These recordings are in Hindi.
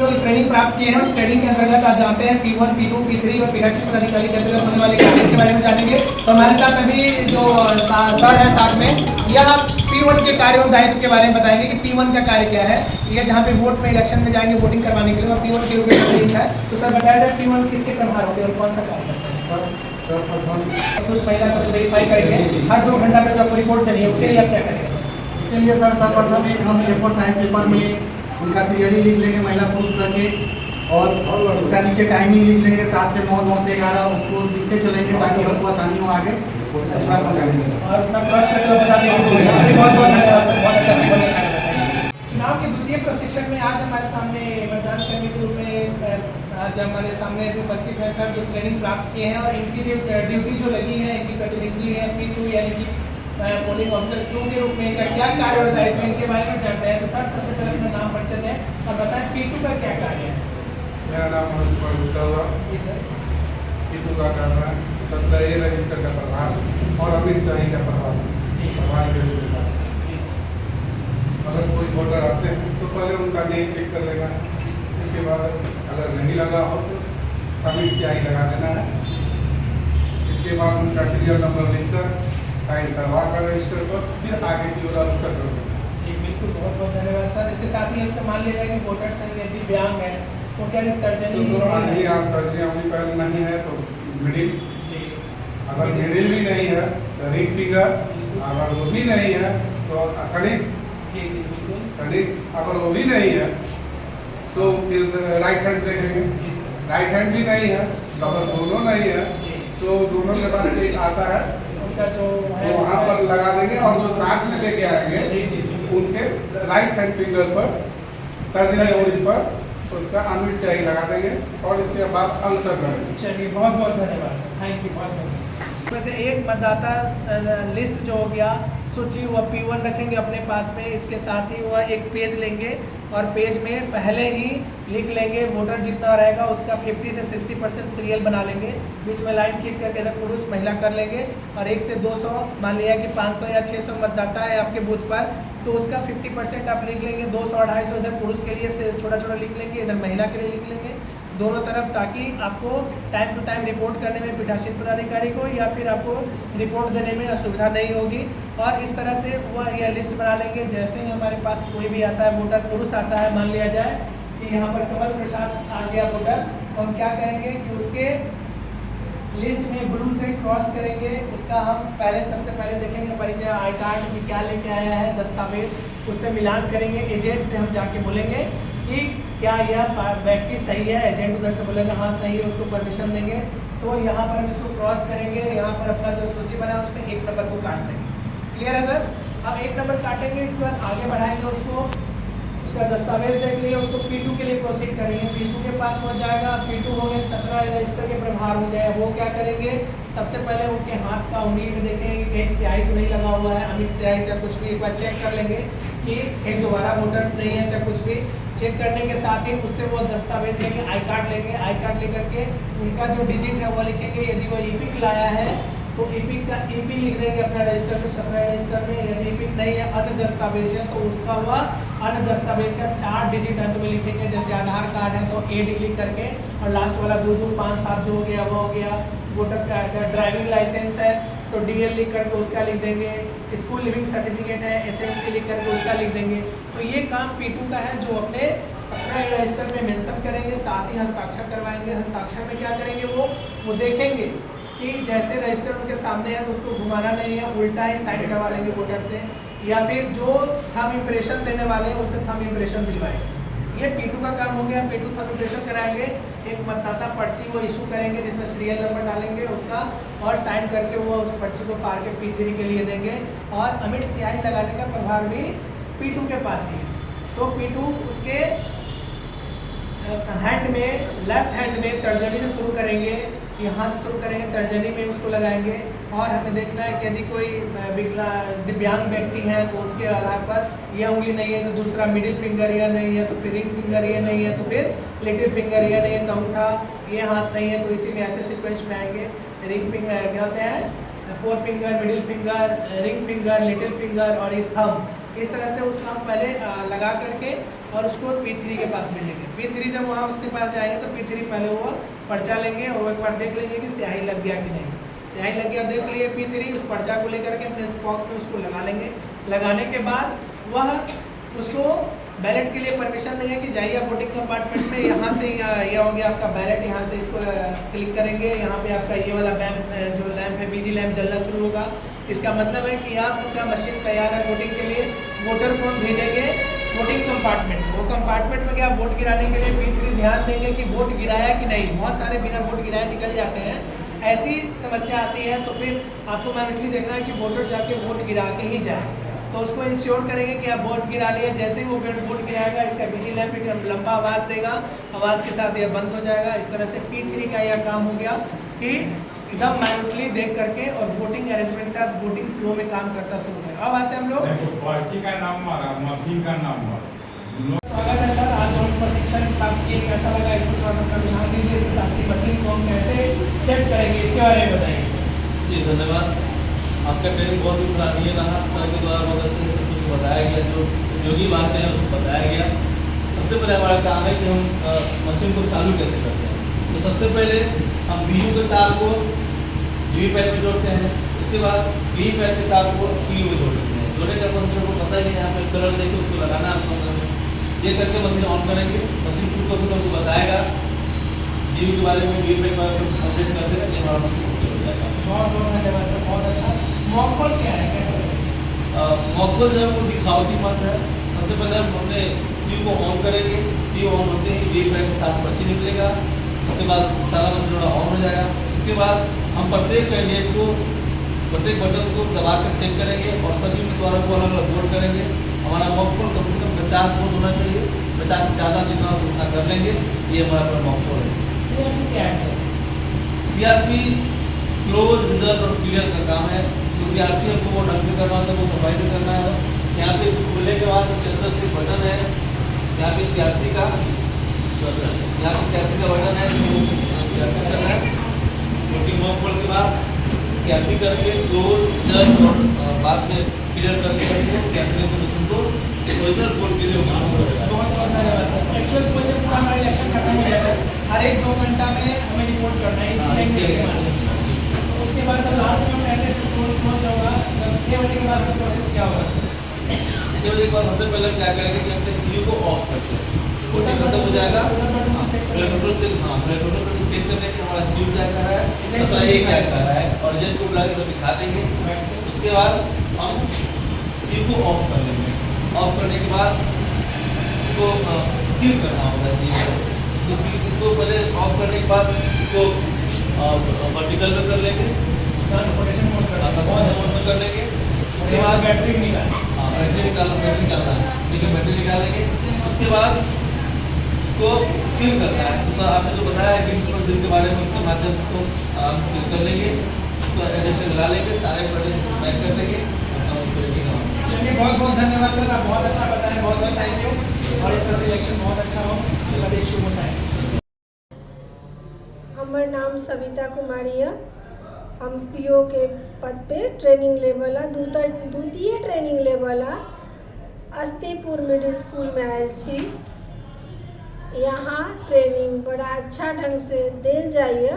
लोग ट्रेनिंग प्राप्त किए हैं उस ट्रेनिंग के अंतर्गत आज जानते हैं P1, P2, P3 और पीठासीन पदाधिकारी के अंतर्गत होने वाले कार्य के बारे में जानेंगे। तो हमारे साथ अभी जो सर है साथ में, यह P1 के कार्य और दायित्व के बारे में बताएंगे कि P1 का कार्य क्या है। ये जहाँ पे वोट में इलेक्शन में जाएंगे वोटिंग करवाने के लिए और P1 के रूप में है। तो सर बताया जाए P1 किसके प्रभार होते हैं और कौन सा कार्य करते हैं। उस महिला को वेरीफाई करेंगे, हर 2 घंटा में जो आपको रिपोर्ट देनी है उसके लिए आप क्या करेंगे। चलिए सर, सर्वप्रथम एक हम A4 साइज पेपर में उनका सीरियली लिख लेंगे महिला पुरुष करके, और उसका नीचे टाइमिंग लिख लेंगे 7 से 9, 9 से 11, उसको लिखते चलेंगे ताकि हमको आसानी हो आगे। चुनाव के द्वितीय प्रशिक्षण में आज हमारे सामने मतदान करने के रूप में आज हमारे सामने उपस्थित है सर, जो ट्रेनिंग प्राप्त किए हैं और इनकी ड्यूटी जो लगी है, इनकी प्रतिनिधि है P2 यानी कि पोलिंग ऑफिसर्स 2 के रूप में इनका क्या कार्य और दायित्व इनके बारे में जानते हैं। तो सर सबसे पहले अपना नाम परिचय दें और बताएं P2 का क्या कार्य है। मेरा नाम मनोज कुमार गुप्ता हुआ। जी सर। P2 का काम है 17A रजिस्टर का प्रभार और अमित शाही का प्रभार के रूप में। अगर कोई वोटर आते हैं तो पहले उनका नेम चेक कर लेना है, इसके बाद अगर नहीं लगा हो तो अमित शाही लगा देना है। इसके बाद उनका सीरियल नंबर लिखकर साइन करवा कर रजिस्टर पर फिर आगे की ओर अग्रसर कर देना। जी बिल्कुल, बहुत बहुत धन्यवाद सर। इसके साथ ही हमसे मान लिया जाए कि वोटर्स हैं यदि दिव्यांग है तो क्या तर्जनी पहले नहीं है तो मिडिल, अगर मिडिल भी नहीं है तो रिंग फिंगर, अगर वो भी नहीं है तो कनिष्ठ, अगर वो भी नहीं है तो फिर राइट हैंड देखेंगे। राइट हैंड भी नहीं है, अगर दोनों नहीं है तो दोनों के बाद एक आता है उनका जो है तो वहाँ पर लगा देंगे, और जो साथ में लेके आएंगे उनके राइट हैंड फिंगर पर तर्जनी उंगली पर उसका अमिट शाही लगा देंगे और इसके बाद अग्रसर करेंगे। चलिए बहुत बहुत धन्यवाद सर, थैंक यू बहुत बहुत। वैसे एक मतदाता लिस्ट जो हो गया सूची वह P1 रखेंगे अपने पास में। इसके साथ ही वह एक पेज लेंगे और पेज में पहले ही लिख लेंगे वोटर जितना रहेगा उसका 50 से 60% सीरियल बना लेंगे, बीच में लाइन खींच करके इधर पुरुष महिला कर लेंगे और 1 से 200 मान लिया कि 500 या 600 मतदाता है आपके बूथ पर तो उसका 50% आप लिख लेंगे। 200 250 इधर पुरुष के लिए छोटा छोटा लिख लेंगे, इधर महिला के लिए लिख लेंगे दोनों तरफ, ताकि आपको टाइम टू टाइम रिपोर्ट करने में पीठासीन पदाधिकारी को या फिर आपको रिपोर्ट देने में असुविधा नहीं होगी। और इस तरह से वह यह लिस्ट बना लेंगे। जैसे ही हमारे पास कोई भी आता है वोटर पुरुष आता है, मान लिया जाए कि यहाँ पर कमल प्रसाद आ गया वोटर, तो हम क्या करेंगे कि उसके लिस्ट में ब्लू से क्रॉस करेंगे। उसका हम पहले सबसे पहले देखेंगे परिचय, आई कार्ड की क्या लेके आया है, दस्तावेज, उससे मिलान करेंगे। एजेंट से हम जाके बोलेंगे कि क्या यह व्यक्ति सही है, एजेंट उधर से बोलेगा हाँ सही है, उसको परमिशन देंगे। तो यहाँ पर हम इसको क्रॉस करेंगे, यहाँ पर अपना जो सूची बना है उसमें 1 नंबर को काट देंगे। क्लियर है सर। अब 1 नंबर काटेंगे, इसके बाद आगे बढ़ाएंगे उसको, उसका दस्तावेज देख लिए, उसको P2 के लिए प्रोसीड करेंगे। P2 के पास हो जाएगा, P2 हो गए 17 रजिस्टर के प्रभार हो गए। वो क्या करेंगे, सबसे पहले उनके हाथ का उंगली में देखेंगे कि कहीं स्याही तो नहीं लगा हुआ है, अमिट स्याही चाहे कुछ भी, एक बार चेक कर लेंगे कि कहीं दोबारा वोटर्स नहीं है चाहे कुछ भी। चेक करने के साथ ही उससे वो दस्तावेज लेंगे, आई कार्ड लेंगे। आई कार्ड लेकर के उनका जो डिजिट है वो लिखेंगे। यदि वो EPIC लाया है तो EPIC का EP लिख देंगे अपना रजिस्टर में, 17 रजिस्टर में। यदि EPIC नहीं है, अन्य दस्तावेज है तो उसका हुआ अन्य दस्तावेज का 4 डिजिट अंत में लिखेंगे। जैसे आधार कार्ड है तो AD लिख करके और लास्ट वाला 2 2 5 7 जो हो गया वो हो गया। वोटर का ड्राइविंग लाइसेंस है तो DL लिख करके उसका लिख देंगे। स्कूल लिविंग सर्टिफिकेट है SMC लिख करके उसका लिख देंगे। तो ये काम P2 का है जो अपने 17 रजिस्टर में मेंशन करेंगे, साथ ही हस्ताक्षर करवाएंगे। हस्ताक्षर में क्या करेंगे, वो देखेंगे कि जैसे रजिस्टर उनके सामने है तो उसको घुमाना नहीं है, उल्टा ही साइड करवा लेंगे वोटर से, या फिर जो थंब इम्प्रेशन देने वाले हैं उससे थंब इम्प्रेशन दिलवाएंगे। ये P2 का काम हो गया। P2 थंब इम्प्रेशन कराएंगे। एक मतदाता पर्ची वो इशू करेंगे जिसमें सीरियल नंबर डालेंगे उसका और साइन करके वो उस पर्ची को पार के P3 के लिए देंगे। और अमिट स्याही लगाने का प्रभार भी P2 के पास ही है। तो P2 उसके हैंड में, लेफ्ट हैंड में तर्जनी से शुरू करेंगे, यहाँ से शुरू करेंगे, तर्जनी में उसको लगाएंगे। और हमें देखना है कि यदि कोई दिव्यांग व्यक्ति है तो उसके आधार पर यह उंगली नहीं है तो दूसरा मिडिल फिंगर, यह नहीं है तो फिर रिंग फिंगर, ये नहीं है तो फिर लिटिल फिंगर, ये नहीं है तो अंगूठा, ये हाथ नहीं है तो इसी में ऐसे सीक्वेंस में आएंगे। रिंग फिंगर क्या होते हैं, four finger, middle finger, ring finger, little finger और इस थंब, इस तरह से उसका हम पहले लगा करके और उसको P3 के पास भेजेंगे। P3 जब वहाँ उसके पास जाएंगे तो P3 पहले वो पर्चा लेंगे और एक बार देख लेंगे कि स्याही लग गया कि नहीं। स्याही लग गया देख लिए P3, उस पर्चा को लेकर के अपने स्पॉक पे उसको लगा लेंगे। लगाने के बाद वह उसको बैलेट के लिए परमिशन देंगे कि जाइए आप वोटिंग कंपार्टमेंट में, यहाँ से ये हो गया आपका बैलेट, यहाँ से इसको क्लिक करेंगे, यहाँ पे आपका ये वाला जो लैंप है बीजी लैंप जलना शुरू होगा। इसका मतलब है कि आपका मशीन तैयार है वोटिंग के लिए। वोटर को हम भेजेंगे वोटिंग कंपार्टमेंट, वो कंपार्टमेंट में क्या वोट गिराने के लिए P3 ध्यान देंगे कि वोट गिराया कि नहीं। बहुत सारे बिना वोट गिराए निकल जाते हैं, ऐसी समस्या आती है तो फिर आपको मैंडेटरी देखना है कि वोटर जाके वोट गिरा के ही जाए। तो उसको इंश्योर करेंगे कि आप वोट गिरा लिए। जैसे ही वो वोट गिराएगा इसका बिजली लैंप एक लंबा आवाज़ देगा, आवाज़ के साथ यह बंद हो जाएगा। इस तरह से P3 का यह काम हो गया कि एकदम मैनुअली देख करके और वोटिंग अरेंजमेंट के साथ वोटिंग फ्लो में काम करता शुरू करें। अब आते हैं हम लोग पार्टी का नाम मारा, मशीन का नाम मारा। स्वागत है सर, आज हम प्रशिक्षण प्राप्त किए, कैसा लगा इसको थोड़ा सा रुझान दीजिए। इसके साथ ही मशीन को हम कैसे सेट करेंगे इसके बारे में बताइए सर। जी धन्यवाद। आज का ट्रेनिंग बहुत ही सराहनीय रहा। सर के द्वारा बहुत अच्छे से सब कुछ बताया गया, जो उपयोगी बातें हैं उसको बताया गया। सबसे पहले हमारा काम है कि हम मशीन को चालू कैसे करते हैं। तो सबसे पहले हम VU के तार को वीवीपैट में जोड़ते हैं, उसके बाद वीवीपैट के तार को CU में जोड़ देते हैं। जोड़ने का प्रोसेस को पता ही है, यहाँ पे कलर देके उसको लगाना है। ये करके मशीन ऑन करेंगे, मशीन खुद को खुद हमको बताएगा VU के बारे में, वीवीपैट के बारे में अपडेट कर देगा कि हमारा मशीन ओके हो जाएगा। बहुत बहुत धन्यवाद सर, बहुत अच्छा। मॉक कॉल क्या है, कैसे करेंगे? मॉक कॉल जो है वो दिखावटी मत है। सबसे पहले हम अपने CU को ऑन करेंगे, CU ऑन होते ही वीवीपैट के साथ पर्ची निकलेगा, उसके बाद सारा मशीन ऑन हो जाएगा। उसके बाद हम प्रत्येक कैंडिडेट को प्रत्येक बटन को दबा कर चेक करेंगे और सभी उम्मीदवारों को अलग अलग वोट करेंगे। हमारा मॉक कॉल कम से कम 50 वोट होना चाहिए, 50 से ज़्यादा जितना उतना कर लेंगे। ये हमारा मॉक कॉल है। CRC क्या है सर? CRC क्लोज, रिजल्ट और क्लियर का काम है। तो CRC हमको वो ढंग से करना है, वो सफाई से करना है। यहाँ पे खुलने के बाद इसके अंदर से बटन है, यहाँ पे CRC का बटन है, CRC करना है। क्योंकि मॉक कॉल के बाद CRC करके क्लोज, रिजल्ट और बाद में क्लियर करके CRC को मशीन को ओरिजिनल वोट के लिए काम करेगा। बहुत बहुत धन्यवाद सर। एक्चुअल मुझे पूरा हमारा इलेक्शन करना ही है, हर 1-2 घंटा में हमें रिपोर्ट करना है उसके बाद जब लास्ट में ऐसे क्लोज होगा, जब 6 बजे के बाद प्रोसेस क्या होगा? 6 बजे के बाद सबसे पहले क्या करेंगे कि अपने CU को ऑफ करते हैं, वोटिंग खत्म हो जाएगा। चेक करने के हमारा CU क्या कर रहा है, सप्लाई क्या कर रहा है और एजेंट को बुला के सब दिखा देंगे। उसके बाद हम CU को ऑफ कर देंगे। ऑफ करने के बाद इसको सील करना होगा। इसको पहले ऑफ करने के बाद इसको वर्टिकल में कर लेंगे, ट्रांसपोर्टेशन मोड कर लेंगे। उसके बाद बैटरी निकाल, बैटरी निकालना है, ठीक है, बैटरी निकालेंगे। उसके बाद इसको सील करना है। तो सर आपने जो बताया है कि सील के बारे में, उसके माध्यम से इसको आराम से सील कर लेंगे, उसको एडिशन लगा लेंगे, सारे प्रोडक्ट पैक कर देंगे। चलिए बहुत बहुत धन्यवाद सर, आप बहुत अच्छा बताएं, बहुत बहुत थैंक यू। और इस तरह से इलेक्शन बहुत अच्छा हो, आपका शुभ होता है। हमार नाम सविता कुमारी है। हम PO के पद पे ट्रेनिंग लेवल द्वितीय ट्रेनिंग लेवल अस्तीपुर मिडिल स्कूल में आयल छी। यहाँ ट्रेनिंग बड़ा अच्छा ढंग से देल जाइए।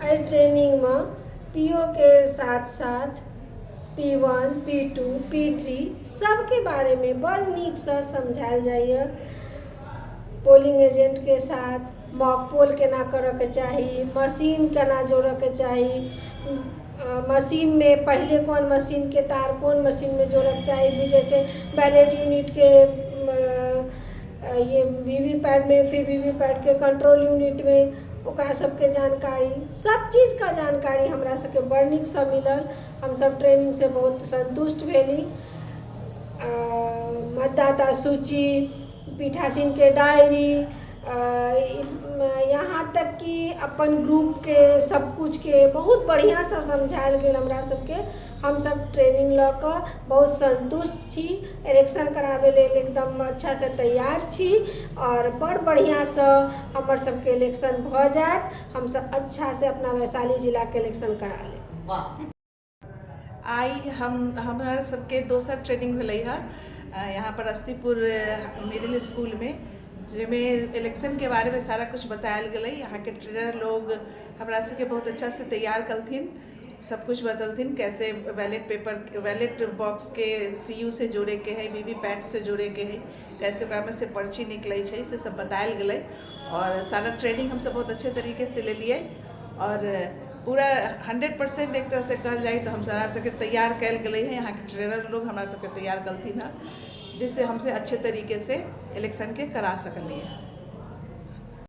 एहि ट्रेनिंग में PO के साथ साथ P1, P2, P3 सबके बारे में बड़ नीक से समझायल जाइए। पोलिंग एजेंट के साथ मॉक पोल केना करऽ के चाही, मशीन केना जोड़ऽ के चाही, मशीन में पहले कौन मशीन के तार कौन मशीन में जोड़ऽ के चाही, जैसे बैलेट यूनिट के ये वीवीपैट में, फिर वीवीपैट के कंट्रोल यूनिट में ओकरा सबके जानकारी, सब चीज़ का जानकारी हमरा सबके बड़ नीक से मिलल। हम सब ट्रेनिंग से बहुत संतुष्ट भेली। मतदाता सूची, पीठासीन के डायरी, यहाँ तक कि अपन ग्रुप के सब कुछ के बहुत बढ़िया से समझायल गेल हमरा सबके। हम सब ट्रेनिंग लऽ कऽ बहुत संतुष्ट छी। इलेक्शन करावे लेल एकदम अच्छा से तैयार छी और बड़ बढ़िया से हमर सबके इलेक्शन भऽ जायत। हम सब अच्छा से अपना वैशाली जिला के इलेक्शन करा लेब। आई हमारा सबके दोसर ट्रेनिंग भेलै है यहाँ पर अस्तीपुर मिडिल स्कूल में, जिसमें इलेक्शन के बारे में सारा कुछ बतायल गई। यहाँ के ट्रेनर लोग हमरा सबके बहुत अच्छा से तैयार कलथिन, सब कुछ बतलथिन कैसे बैलेट बॉक्स के CU से जोड़े के है, VVPAT से जोड़े के है, कैसे ओकरा में से पर्ची निकले है, से सब बतायल गई। और सारा ट्रेनिंग हम सब बहुत अच्छे तरीके से ले लिए और पूरा 100% एक तरह से कहल जाए तो हम सारा सबके तैयार कैल गई है। यहाँ के ट्रेनर लोग हमारा सबके तैयार कलथिन है, जिससे हमसे अच्छे तरीके से इलेक्शन के करा सकलिए।